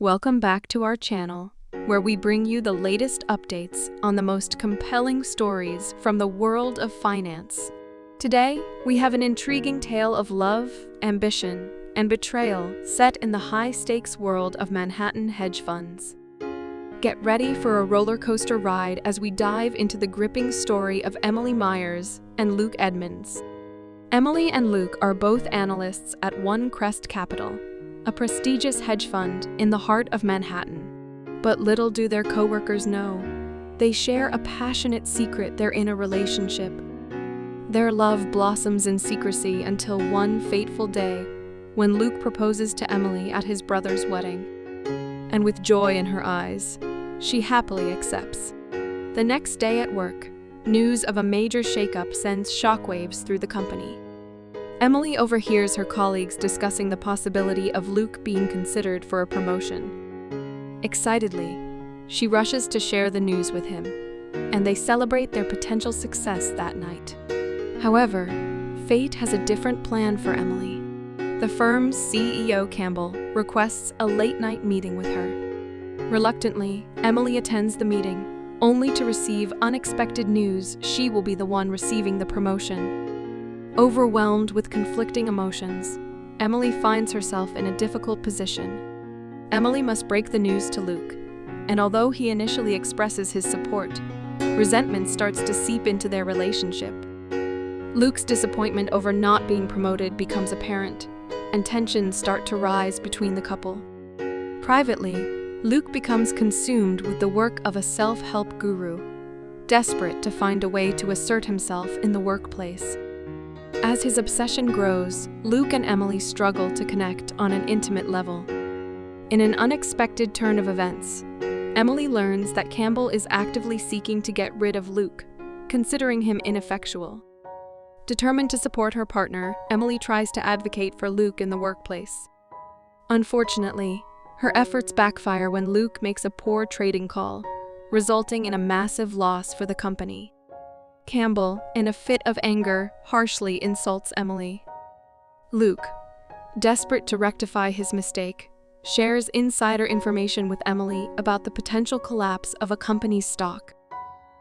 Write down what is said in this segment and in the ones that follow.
Welcome back to our channel, where we bring you the latest updates on the most compelling stories from the world of finance. Today, we have an intriguing tale of love, ambition, and betrayal set in the high-stakes world of Manhattan hedge funds. Get ready for a roller coaster ride as we dive into the gripping story of Emily Myers and Luke Edmonds. Emily and Luke are both analysts at One Crest Capital, a prestigious hedge fund in the heart of Manhattan. But little do their coworkers know, they share a passionate secret they're in a relationship. Their love blossoms in secrecy until one fateful day when Luke proposes to Emily at his brother's wedding. And with joy in her eyes, she happily accepts. The next day at work, news of a major shakeup sends shockwaves through the company. Emily overhears her colleagues discussing the possibility of Luke being considered for a promotion. Excitedly, she rushes to share the news with him, and they celebrate their potential success that night. However, fate has a different plan for Emily. The firm's CEO, Campbell, requests a late-night meeting with her. Reluctantly, Emily attends the meeting, only to receive unexpected news she will be the one receiving the promotion. Overwhelmed with conflicting emotions, Emily finds herself in a difficult position. Emily must break the news to Luke, and although he initially expresses his support, resentment starts to seep into their relationship. Luke's disappointment over not being promoted becomes apparent, and tensions start to rise between the couple. Privately, Luke becomes consumed with the work of a self-help guru, desperate to find a way to assert himself in the workplace. As his obsession grows, Luke and Emily struggle to connect on an intimate level. In an unexpected turn of events, Emily learns that Campbell is actively seeking to get rid of Luke, considering him ineffectual. Determined to support her partner, Emily tries to advocate for Luke in the workplace. Unfortunately, her efforts backfire when Luke makes a poor trading call, resulting in a massive loss for the company. Campbell, in a fit of anger, harshly insults Emily. Luke, desperate to rectify his mistake, shares insider information with Emily about the potential collapse of a company's stock.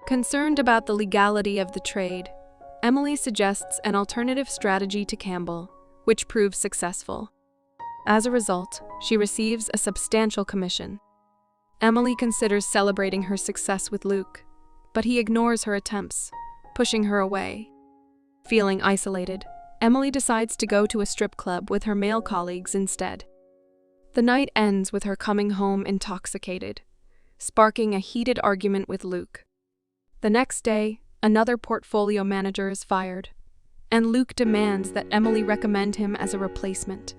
Concerned about the legality of the trade, Emily suggests an alternative strategy to Campbell, which proves successful. As a result, she receives a substantial commission. Emily considers celebrating her success with Luke, but he ignores her attempts, pushing her away. Feeling isolated, Emily decides to go to a strip club with her male colleagues instead. The night ends with her coming home intoxicated, sparking a heated argument with Luke. The next day, another portfolio manager is fired, and Luke demands that Emily recommend him as a replacement.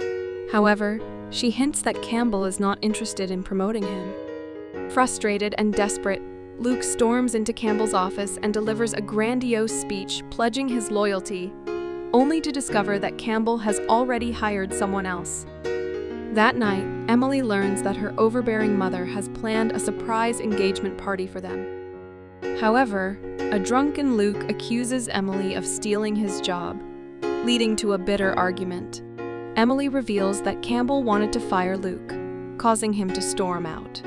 However, she hints that Campbell is not interested in promoting him. Frustrated and desperate, Luke storms into Campbell's office and delivers a grandiose speech pledging his loyalty, only to discover that Campbell has already hired someone else. That night, Emily learns that her overbearing mother has planned a surprise engagement party for them. However, a drunken Luke accuses Emily of stealing his job, leading to a bitter argument. Emily reveals that Campbell wanted to fire Luke, causing him to storm out.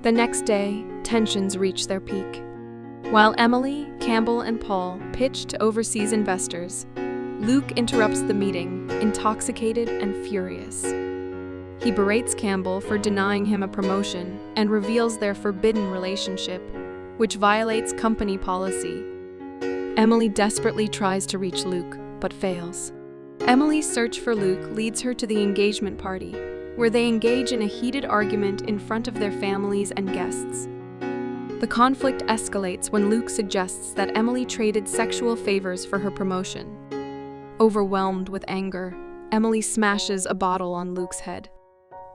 The next day, tensions reach their peak. While Emily, Campbell, and Paul pitch to overseas investors, Luke interrupts the meeting, intoxicated and furious. He berates Campbell for denying him a promotion and reveals their forbidden relationship, which violates company policy. Emily desperately tries to reach Luke, but fails. Emily's search for Luke leads her to the engagement party, where they engage in a heated argument in front of their families and guests. The conflict escalates when Luke suggests that Emily traded sexual favors for her promotion. Overwhelmed with anger, Emily smashes a bottle on Luke's head.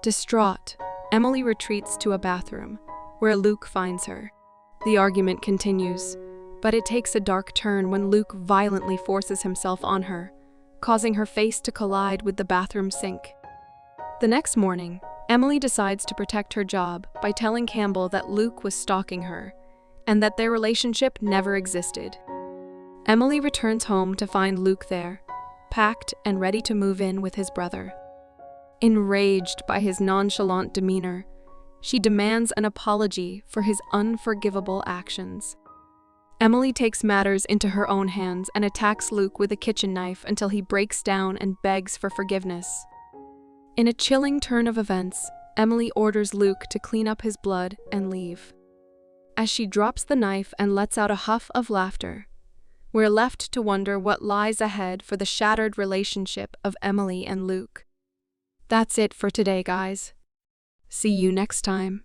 Distraught, Emily retreats to a bathroom, where Luke finds her. The argument continues, but it takes a dark turn when Luke violently forces himself on her, causing her face to collide with the bathroom sink. The next morning, Emily decides to protect her job by telling Campbell that Luke was stalking her, and that their relationship never existed. Emily returns home to find Luke there, packed and ready to move in with his brother. Enraged by his nonchalant demeanor, she demands an apology for his unforgivable actions. Emily takes matters into her own hands and attacks Luke with a kitchen knife until he breaks down and begs for forgiveness. In a chilling turn of events, Emily orders Luke to clean up his blood and leave. As she drops the knife and lets out a huff of laughter, we're left to wonder what lies ahead for the shattered relationship of Emily and Luke. That's it for today, guys. See you next time.